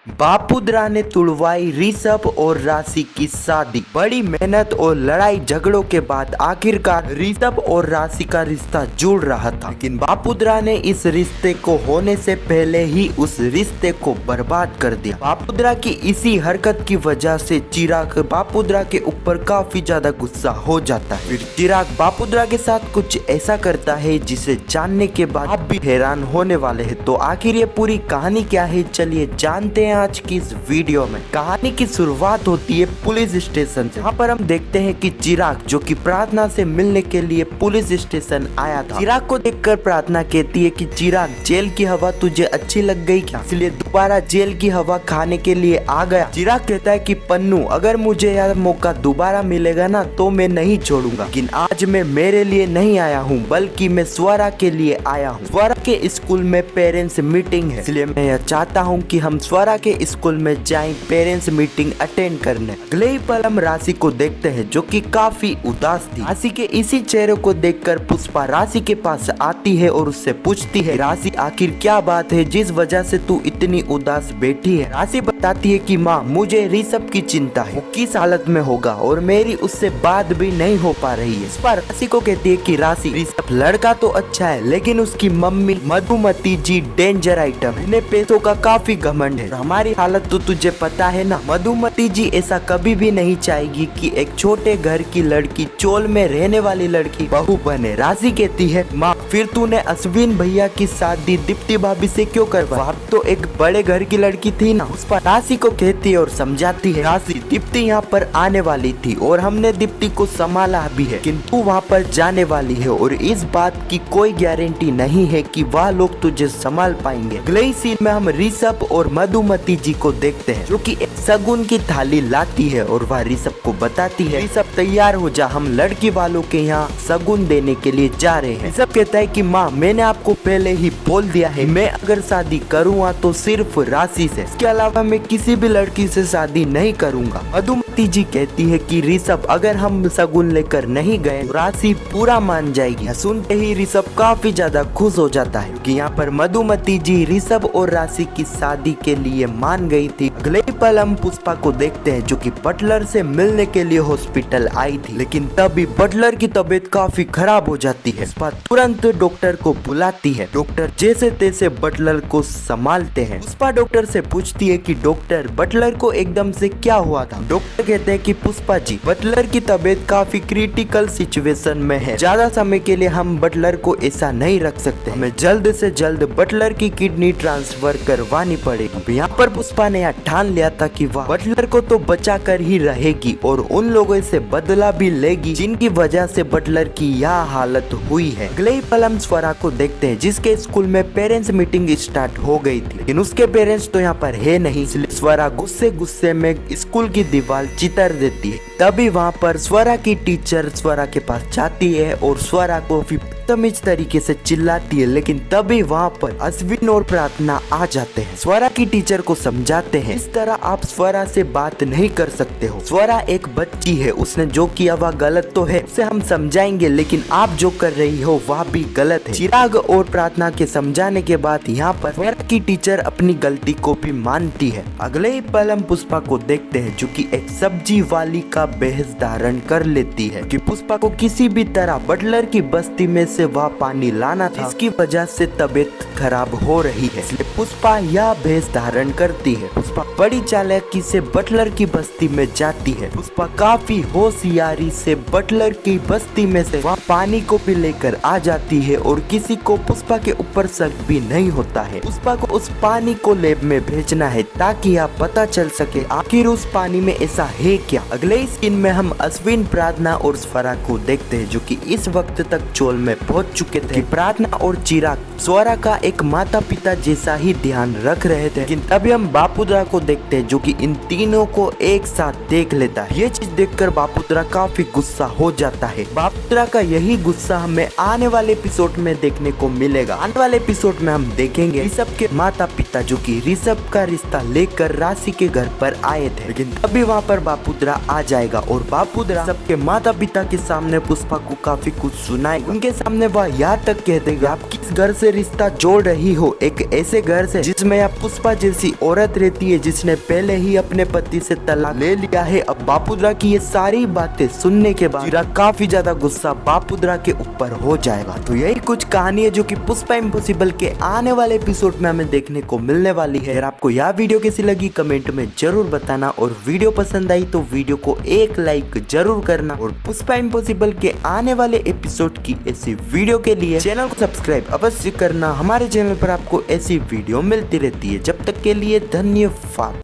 बापुद्रा ने तुड़वाई ऋषभ और राशि की शादी। बड़ी मेहनत और लड़ाई झगड़ों के बाद आखिरकार ऋषभ और राशि का रिश्ता जुड़ रहा था, लेकिन बापुद्रा ने इस रिश्ते को होने से पहले ही उस रिश्ते को बर्बाद कर दिया। बापुद्रा की इसी हरकत की वजह से चिराग बापुद्रा के ऊपर काफी ज्यादा गुस्सा हो जाता है। फिर चिराग बापुद्रा के साथ कुछ ऐसा करता है जिसे जानने के बाद आप भी हैरान होने वाले हैं। तो आखिर ये पूरी कहानी क्या है, चलिए जानते हैं आज की इस वीडियो में। कहानी की शुरुआत होती है पुलिस स्टेशन से। यहाँ पर हम देखते हैं कि चिराग जो कि प्रार्थना से मिलने के लिए पुलिस स्टेशन आया था। चिराग को देखकर प्रार्थना कहती है कि चिराग, जेल की हवा तुझे अच्छी लग गई क्या, इसलिए दोबारा जेल की हवा खाने के लिए आ गया। चिराग कहता है कि पन्नू, अगर मुझे यह मौका दोबारा मिलेगा ना तो मैं नहीं छोड़ूंगा, लेकिन आज मैं मेरे लिए नहीं आया हूँ बल्कि मैं स्वरा के लिए आया हूँ। स्वरा के स्कूल में पेरेंट्स मीटिंग है, इसलिए मैं यह चाहता हूँ कि हम स्वरा के स्कूल में जाएं पेरेंट्स मीटिंग अटेंड करने। अगले ही पल हम राशि को देखते हैं जो कि काफी उदास थी। राशि के इसी चेहरे को देखकर पुष्पा राशि के पास आती है और उससे पूछती है, राशि आखिर क्या बात है जिस वजह से तू इतनी उदास बैठी है। राशि बताती है कि माँ, मुझे ऋषभ की चिंता है, वो किस हालत में होगा और मेरी उससे बात भी नहीं हो पा रही है। पुष्पा राशि को कहती है कि राशि, ऋषभ लड़का तो अच्छा है लेकिन उसकी मम्मी मधुमती जी डेंजर आइटम है, इन्हें पैसों का काफी घमंड है। हमारी हालत तो तुझे पता है ना। मधुमती जी ऐसा कभी भी नहीं चाहेगी कि एक छोटे घर की लड़की, चोल में रहने वाली लड़की बहू बने। राशि कहती है, माँ फिर तूने अश्विन भैया की शादी दीप्ति भाभी से क्यों करवाई, आप तो एक बड़े घर की लड़की थी ना। उस पर राशि को कहती है और समझाती है, राशि दीप्ति यहाँ पर आने वाली थी और हमने दीप्ति को संभाला भी है, किंतु वहाँ पर जाने वाली है और इस बात की कोई गारंटी नहीं है कि वह लोग तुझे संभाल पाएंगे। अगले सीन में हम ऋषभ और मधुमती जी को देखते हैं जो कि एक सगुन की थाली लाती है और वह ऋषभ को बताती है, ऋषभ तैयार हो जा, हम लड़की वालों के यहाँ सगुन देने के लिए जा रहे हैं। ऋषभ कहता है कि माँ, मैंने आपको पहले ही बोल दिया है, मैं अगर शादी करूँगा तो सिर्फ राशि से, इसके अलावा मैं किसी भी लड़की से शादी नहीं करूँगा। मधुमती जी कहती है कि ऋषभ, अगर हम सगुन लेकर नहीं गए तो राशि पूरा मान जाएगी। सुनते ही ऋषभ काफी ज्यादा खुश हो जाता है कि यहाँ पर मधुमती जी ऋषभ और राशि की शादी के लिए मान गई थी। अगले पल हम पुष्पा को देखते हैं जो कि बटलर से मिलने के लिए हॉस्पिटल आई थी, लेकिन तभी बटलर की तबीयत काफी खराब हो जाती है। पुष्पा तुरंत डॉक्टर को बुलाती है। डॉक्टर जैसे तैसे बटलर को संभालते हैं। पुष्पा डॉक्टर से पूछती है कि डॉक्टर, बटलर को एकदम से क्या हुआ था। डॉक्टर कहते हैं कि पुष्पा जी, बटलर की तबीयत काफी क्रिटिकल सिचुएशन में है, ज्यादा समय के लिए हम बटलर को ऐसा नहीं रख सकते, हमें जल्द से जल्द बटलर की किडनी ट्रांसफर करवानी पड़ेगी। यहाँ पर पुष्पा ने ठान लिया था कि वह बटलर को तो बचा कर ही रहेगी और उन लोगों से बदला भी लेगी जिनकी वजह से बटलर की यह हालत हुई है। अगले ही पल हम स्वरा को देखते हैं जिसके स्कूल में पेरेंट्स मीटिंग स्टार्ट हो गई थी, लेकिन उसके पेरेंट्स तो यहाँ पर है नहीं, इसलिए स्वरा गुस्से गुस्से में स्कूल की दीवार चितर देती है। तभी वहाँ पर स्वरा की टीचर स्वरा के पास जाती है और स्वरा को बदतमीज तरीके से चिल्लाती है, लेकिन तभी वहाँ पर अश्विन और प्रार्थना आ जाते हैं। स्वरा की टीचर को समझाते हैं, इस तरह आप स्वरा से बात नहीं कर सकते हो, स्वरा एक बच्ची है, उसने जो किया वह गलत तो है, उसे हम समझाएंगे, लेकिन आप जो कर रही हो वह भी गलत है। चिराग और प्रार्थना के समझाने के बाद यहाँ पर स्वरा की टीचर अपनी गलती को भी मानती है। अगले ही पल हम पुष्पा को देखते हैं जो कि एक सब्जी वाली का भेष धारण कर लेती है कि पुष्पा को किसी भी तरह बटलर की बस्ती में से वह पानी लाना था, इसकी वजह से तबीयत खराब हो रही है, इसलिए पुष्पा यह भेष धारण करती है। पुष्पा बड़ी चालाकी से बटलर की बस्ती में जाती है। पुष्पा काफी होशियारी से बटलर की बस्ती में से वह पानी को भी लेकर आ जाती है और किसी को पुष्पा के ऊपर शक भी नहीं होता है। पुष्पा को उस पानी को लैब में भेजना है ताकि यह पता चल सके आखिर उस पानी में ऐसा है क्या। अगले सीन में हम अश्विन, प्रार्थना और स्वरा को देखते हैं जो कि इस वक्त तक चोल में पहुंच चुके थे। प्रार्थना और चिराग स्वरा का एक माता पिता जैसा ही ध्यान रख रहे थे, लेकिन तभी हम बापुद्रा को देखते हैं जो कि इन तीनों को एक साथ देख लेता है। ये चीज देखकर बापुद्रा काफी गुस्सा हो जाता है। बापुद्रा का यही गुस्सा हमें आने वाले एपिसोड में देखने को मिलेगा। आने वाले एपिसोड में हम देखेंगे ऋषभ के माता पिता जो कि ऋषभ का रिश्ता लेकर राशि के घर पर आए थे, लेकिन तभी वहाँ पर बापुद्रा आ जाएगा और बापुद्रा सबके माता पिता के सामने पुष्पा को काफी कुछ सुनाएगा। उनके सामने सामने वह यहाँ तक कह देगा आप किस घर से रिश्ता जोड़ रही हो, एक ऐसे घर से जिसमें आप पुष्पा जैसी औरत रहती है जिसने पहले ही अपने पति से तलाक ले लिया है। अब बापुद्रा की ये सारी बातें सुनने के बाद चिराग काफी ज्यादा गुस्सा बापुद्रा के ऊपर हो जाएगा। तो यही कुछ कहानी है जो कि पुष्पा इम्पॉसिबल के आने वाले एपिसोड में हमें देखने को मिलने वाली है। अगर आपको यह वीडियो कैसी लगी कमेंट में जरूर बताना, और वीडियो पसंद आई तो वीडियो को एक लाइक जरूर करना, और पुष्पा इम्पॉसिबल के आने वाले एपिसोड की ऐसी वीडियो के लिए चैनल को सब्सक्राइब अवश्य करना। हमारे चैनल पर आपको ऐसी वीडियो मिलती रहती है। जब तक के लिए धन्यवाद।